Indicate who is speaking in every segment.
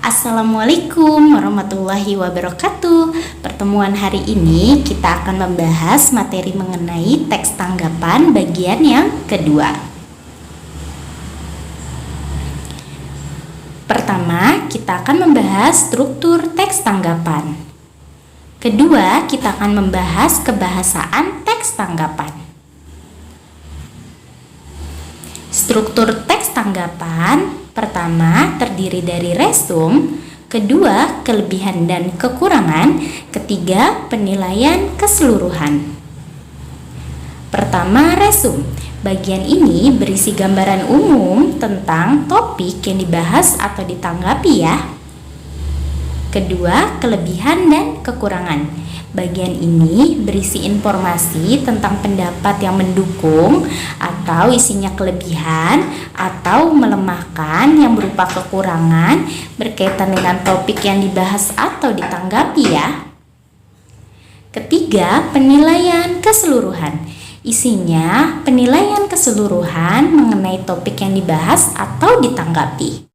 Speaker 1: Assalamualaikum warahmatullahi wabarakatuh. Pertemuan hari ini kita akan membahas materi mengenai teks tanggapan bagian yang kedua. Pertama, kita akan membahas struktur teks tanggapan. Kedua, kita akan membahas kebahasaan teks tanggapan. Struktur teks tanggapan pertama terdiri dari resum, kedua kelebihan dan kekurangan, ketiga penilaian keseluruhan. Pertama, resum. Bagian ini berisi gambaran umum tentang topik yang dibahas atau ditanggapi ya. Kedua, kelebihan dan kekurangan. Bagian ini berisi informasi tentang pendapat yang mendukung atau isinya kelebihan atau melemahkan yang berupa kekurangan berkaitan dengan topik yang dibahas atau ditanggapi ya. Ketiga, penilaian keseluruhan. Isinya penilaian keseluruhan mengenai topik yang dibahas atau ditanggapi.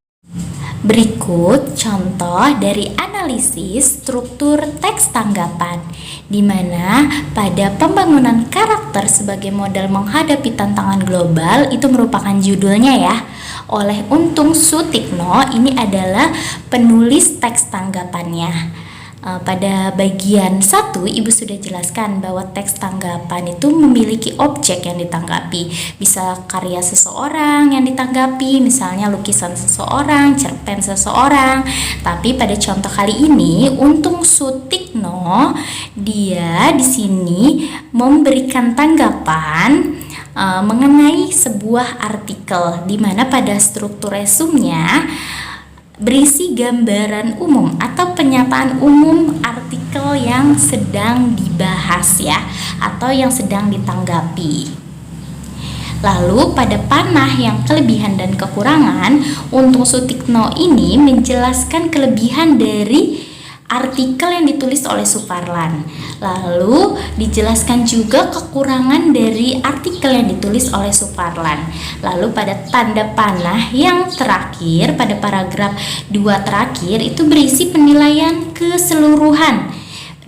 Speaker 1: Berikut contoh dari analisis struktur teks tanggapan, di mana pada pembangunan karakter sebagai modal menghadapi tantangan global itu merupakan judulnya ya, oleh Untung Sutikno. Ini adalah penulis teks tanggapannya. Pada bagian 1 Ibu sudah jelaskan bahwa teks tanggapan itu memiliki objek yang ditanggapi. Bisa karya seseorang yang ditanggapi, misalnya lukisan seseorang, cerpen seseorang. Tapi pada contoh kali ini Untung Sutikno dia di sini memberikan tanggapan mengenai sebuah artikel, di mana pada struktur resumnya berisi gambaran umum atau pernyataan umum artikel yang sedang dibahas ya, atau yang sedang ditanggapi. Lalu pada panah yang kelebihan dan kekurangan, Untung Sutikno ini menjelaskan kelebihan dari artikel yang ditulis oleh Suparlan. Lalu dijelaskan juga kekurangan dari artikel yang ditulis oleh Suparlan. Lalu pada tanda panah yang terakhir, pada paragraf 2 terakhir, itu berisi penilaian keseluruhan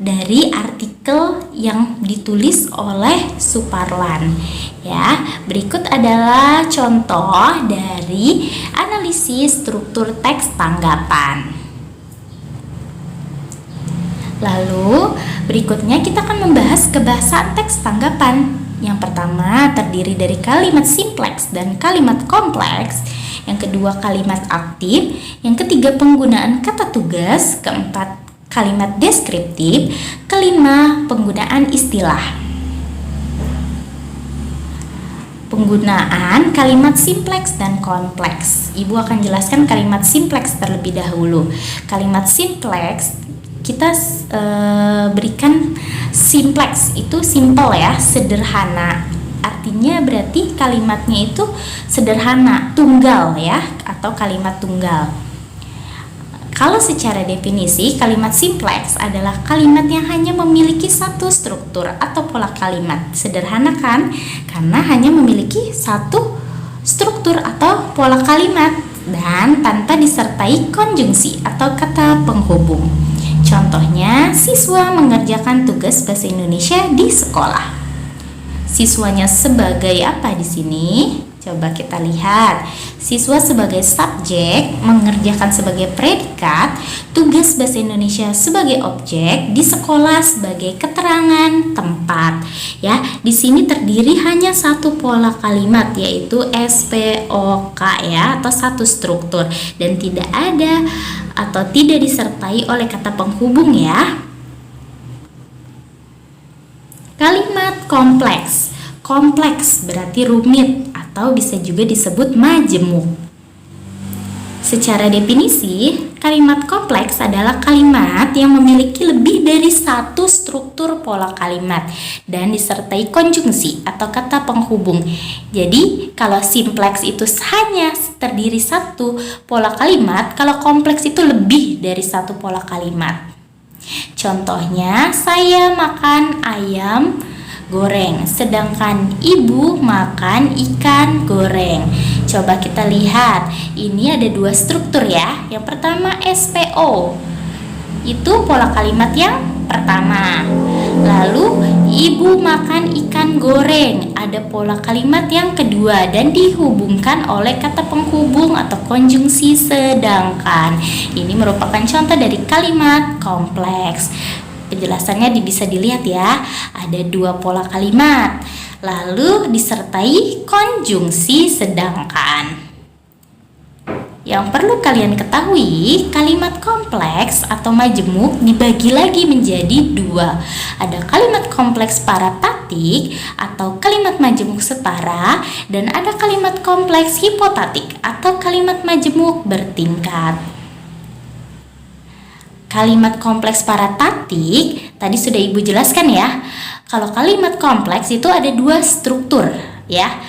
Speaker 1: dari artikel yang ditulis oleh Suparlan. Ya, berikut adalah contoh dari analisis struktur teks tanggapan. Lalu berikutnya kita akan membahas kebahasaan teks tanggapan. Yang pertama terdiri dari kalimat simpleks dan kalimat kompleks. Yang kedua kalimat aktif. Yang ketiga penggunaan kata tugas. Keempat kalimat deskriptif. Kelima penggunaan istilah. Penggunaan kalimat simpleks dan kompleks. Ibu akan jelaskan kalimat simpleks terlebih dahulu. Kalimat simpleks kita berikan simpleks, itu simple ya, sederhana. Artinya berarti kalimatnya itu sederhana, tunggal ya, atau kalimat tunggal. Kalau secara definisi, kalimat simpleks adalah kalimat yang hanya memiliki satu struktur atau pola kalimat. Sederhana kan? Karena hanya memiliki satu struktur atau pola kalimat dan tanpa disertai konjungsi atau kata penghubung. Contohnya, siswa mengerjakan tugas bahasa Indonesia di sekolah. Siswanya sebagai apa di sini? Coba kita lihat. Siswa sebagai subjek, mengerjakan sebagai predikat, tugas bahasa Indonesia sebagai objek, di sekolah sebagai keterangan tempat. Ya, di sini terdiri hanya satu pola kalimat, yaitu SPOK ya, atau satu struktur, dan tidak ada atau tidak disertai oleh kata penghubung ya. Kalimat kompleks. Kompleks berarti rumit atau bisa juga disebut majemuk. Secara definisi, kalimat kompleks adalah kalimat yang memiliki lebih dari satu struktur pola kalimat dan disertai konjungsi atau kata penghubung. Jadi, kalau simpleks itu hanya terdiri satu pola kalimat, kalau kompleks itu lebih dari satu pola kalimat. Contohnya, saya makan ayam goreng, sedangkan ibu makan ikan goreng. Coba kita lihat, ini ada dua struktur ya. Yang pertama SPO, itu pola kalimat yang pertama. Lalu ibu makan ikan goreng, ada pola kalimat yang kedua dan dihubungkan oleh kata penghubung atau konjungsi sedangkan. Ini merupakan contoh dari kalimat kompleks. Penjelasannya bisa dilihat ya, ada dua pola kalimat, lalu disertai konjungsi sedangkan. Yang perlu kalian ketahui, kalimat kompleks atau majemuk dibagi lagi menjadi dua. Ada kalimat kompleks paratatik atau kalimat majemuk setara, dan ada kalimat kompleks hipotatik atau kalimat majemuk bertingkat. Kalimat kompleks paratatik tadi sudah Ibu jelaskan ya. Kalau kalimat kompleks itu ada dua struktur ya,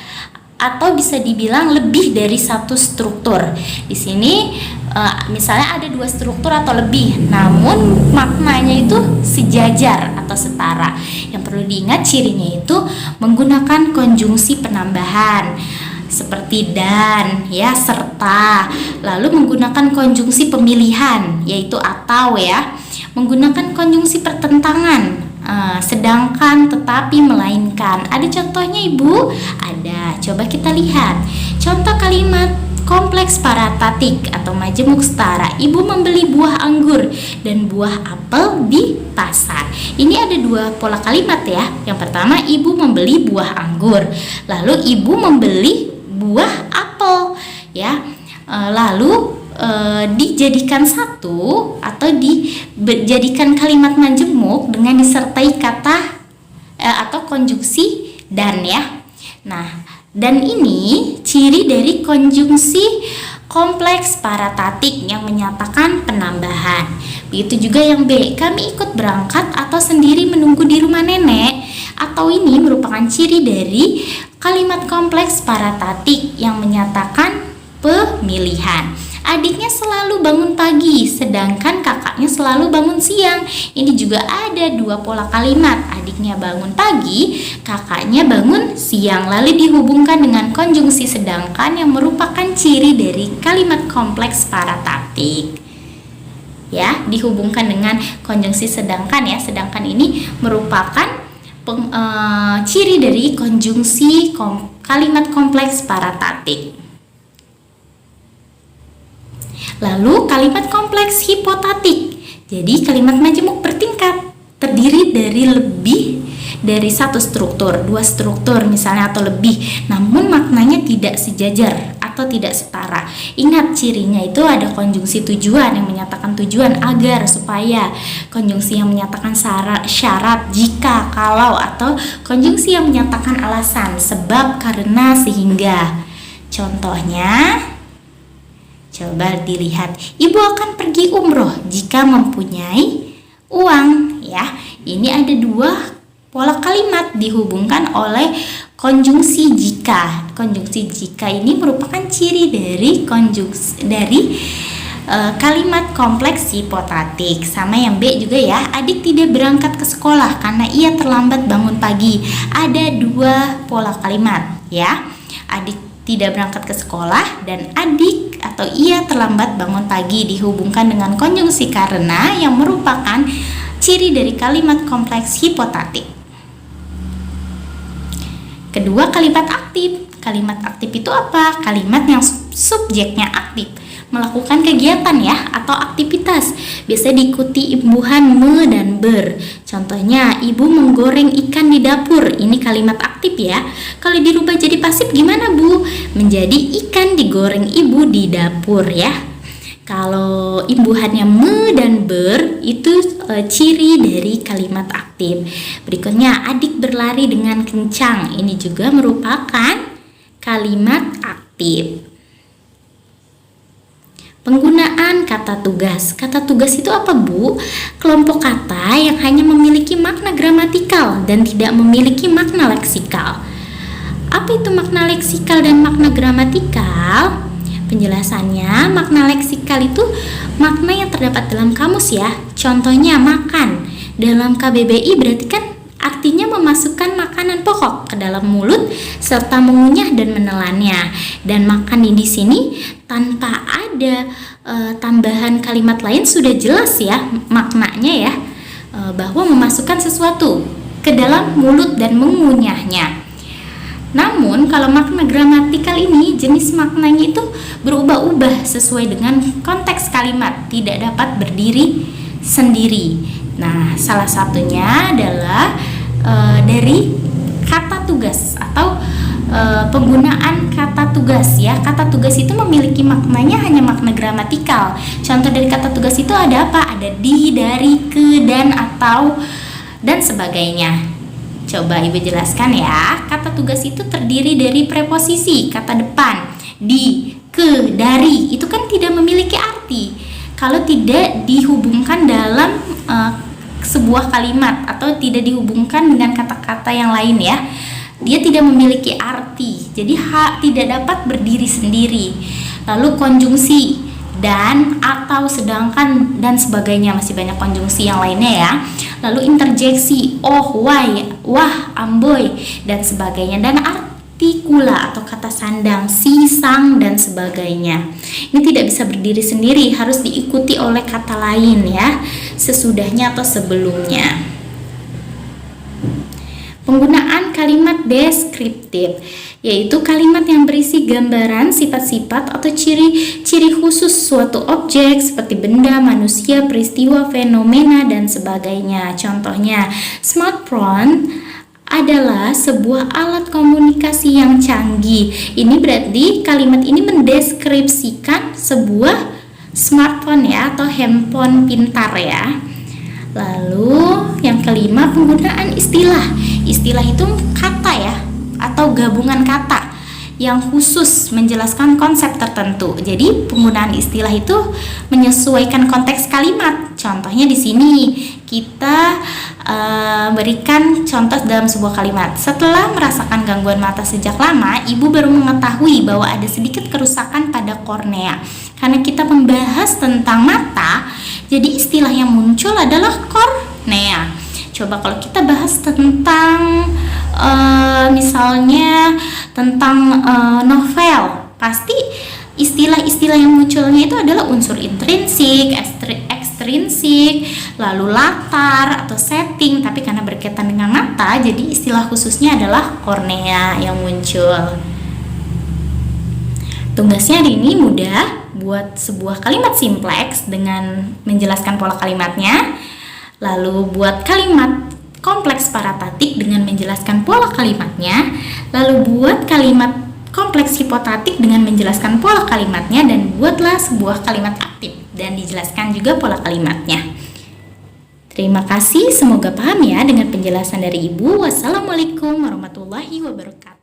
Speaker 1: atau bisa dibilang lebih dari satu struktur. Di sini misalnya ada dua struktur atau lebih, namun maknanya itu sejajar atau setara. Yang perlu diingat cirinya itu menggunakan konjungsi penambahan seperti dan ya, serta, lalu menggunakan konjungsi pemilihan yaitu atau ya, menggunakan konjungsi pertentangan sedangkan, tetapi, melainkan. Ada contohnya Ibu? Ada. Coba kita lihat. Contoh kalimat kompleks paratatik atau majemuk setara. Ibu membeli buah anggur dan buah apel di pasar. Ini ada dua pola kalimat ya. Yang pertama, ibu membeli buah anggur. Lalu ibu membeli buah apel ya. Lalu dijadikan satu atau dijadikan kalimat majemuk dengan disertai kata atau konjungsi dan ya. Nah, dan ini ciri dari konjungsi kompleks paratatik yang menyatakan penambahan. Begitu juga yang B, kami ikut berangkat atau sendiri menunggu di rumah nenek, atau ini merupakan ciri dari kalimat kompleks paratatik yang menyatakan pemilihan. Adiknya selalu bangun pagi, sedangkan kakaknya selalu bangun siang. Ini juga ada dua pola kalimat. Adiknya bangun pagi, kakaknya bangun siang. Lalu dihubungkan dengan konjungsi sedangkan yang merupakan ciri dari kalimat kompleks paratatik. Ya, dihubungkan dengan konjungsi sedangkan ya. Sedangkan ini merupakan ciri dari konjungsi kalimat kompleks paratatik. Lalu kalimat kompleks hipotatik. Jadi kalimat majemuk bertingkat, terdiri dari lebih dari satu struktur, dua struktur misalnya atau lebih, namun maknanya tidak sejajar atau tidak setara. Ingat cirinya itu ada konjungsi tujuan yang menyatakan tujuan, agar, supaya, konjungsi yang menyatakan syarat, jika, kalau, atau konjungsi yang menyatakan alasan, sebab, karena, sehingga. Contohnya, coba dilihat, ibu akan pergi umroh jika mempunyai uang ya. Ini ada dua pola kalimat dihubungkan oleh konjungsi jika. Konjungsi jika ini merupakan ciri dari kalimat kompleks hipotatik. Sama yang B juga ya, adik tidak berangkat ke sekolah karena ia terlambat bangun pagi. Ada dua pola kalimat ya, adik tidak berangkat ke sekolah dan adik atau ia terlambat bangun pagi dihubungkan dengan konjungsi karena yang merupakan ciri dari kalimat kompleks hipotatik. Kedua, kalimat aktif. Kalimat aktif itu apa? Kalimat yang subjeknya aktif, melakukan kegiatan ya atau aktivitas, biasa diikuti imbuhan me dan ber. Contohnya, ibu menggoreng ikan di dapur. Ini kalimat aktif ya. Kalau dirubah jadi pasif gimana Bu? Menjadi ikan digoreng ibu di dapur ya. Kalau imbuhannya me dan ber itu ciri dari kalimat aktif. Berikutnya, adik berlari dengan kencang. Ini juga merupakan kalimat aktif. Penggunaan kata tugas. Kata tugas itu apa Bu? Kelompok kata yang hanya memiliki makna gramatikal dan tidak memiliki makna leksikal. Apa itu makna leksikal dan makna gramatikal? Penjelasannya, makna leksikal itu makna yang terdapat dalam kamus ya. Contohnya makan. Dalam KBBI berarti kan artinya memasukkan makanan pokok ke dalam mulut serta mengunyah dan menelannya. Dan makan di sini tanpa ada tambahan kalimat lain sudah jelas ya maknanya ya, bahwa memasukkan sesuatu ke dalam mulut dan mengunyahnya. Namun kalau makna gramatikal ini jenis maknanya itu berubah-ubah sesuai dengan konteks kalimat, tidak dapat berdiri sendiri. Nah, salah satunya adalah dari kata tugas atau penggunaan kata tugas ya. Kata tugas itu memiliki maknanya hanya makna gramatikal. Contoh dari kata tugas itu ada apa? Ada di, dari, ke, dan, atau, dan sebagainya. Coba Ibu jelaskan ya. Kata tugas itu terdiri dari preposisi, kata depan, di, ke, dari. Itu kan tidak memiliki arti kalau tidak dihubungkan dalam sebuah kalimat atau tidak dihubungkan dengan kata-kata yang lain ya. Dia tidak memiliki arti, jadi tidak dapat berdiri sendiri. Lalu konjungsi, dan, atau, sedangkan, dan sebagainya, masih banyak konjungsi yang lainnya ya. Lalu interjeksi, oh, why, wah, amboy, dan sebagainya. Dan artikula atau kata sandang, si, sang, dan sebagainya. Ini tidak bisa berdiri sendiri, harus diikuti oleh kata lain ya, sesudahnya atau sebelumnya. Penggunaan kalimat deskriptif, yaitu kalimat yang berisi gambaran sifat-sifat atau ciri-ciri khusus suatu objek seperti benda, manusia, peristiwa, fenomena, dan sebagainya. Contohnya, smartphone adalah sebuah alat komunikasi yang canggih. Ini berarti kalimat ini mendeskripsikan sebuah smartphone ya, atau handphone pintar ya. Lalu yang kelima, penggunaan istilah. Istilah itu kata ya, atau gabungan kata yang khusus menjelaskan konsep tertentu. Jadi penggunaan istilah itu menyesuaikan konteks kalimat. Contohnya di sini kita berikan contoh dalam sebuah kalimat. Setelah merasakan gangguan mata sejak lama, ibu baru mengetahui bahwa ada sedikit kerusakan pada kornea. Karena kita membahas tentang mata, jadi istilah yang muncul adalah kornea. Coba kalau kita bahas tentang misalnya tentang novel, pasti istilah-istilah yang munculnya itu adalah unsur intrinsik, ekstrinsik, lalu latar atau setting. Tapi karena berkaitan dengan mata, jadi istilah khususnya adalah kornea yang muncul. Tugasnya hari ini mudah. Buat sebuah kalimat simpleks dengan menjelaskan pola kalimatnya. Lalu buat kalimat kompleks paratatik dengan menjelaskan pola kalimatnya. Lalu buat kalimat kompleks hipotatik dengan menjelaskan pola kalimatnya. Dan buatlah sebuah kalimat aktif dan dijelaskan juga pola kalimatnya. Terima kasih, semoga paham ya dengan penjelasan dari Ibu. Wassalamualaikum warahmatullahi wabarakatuh.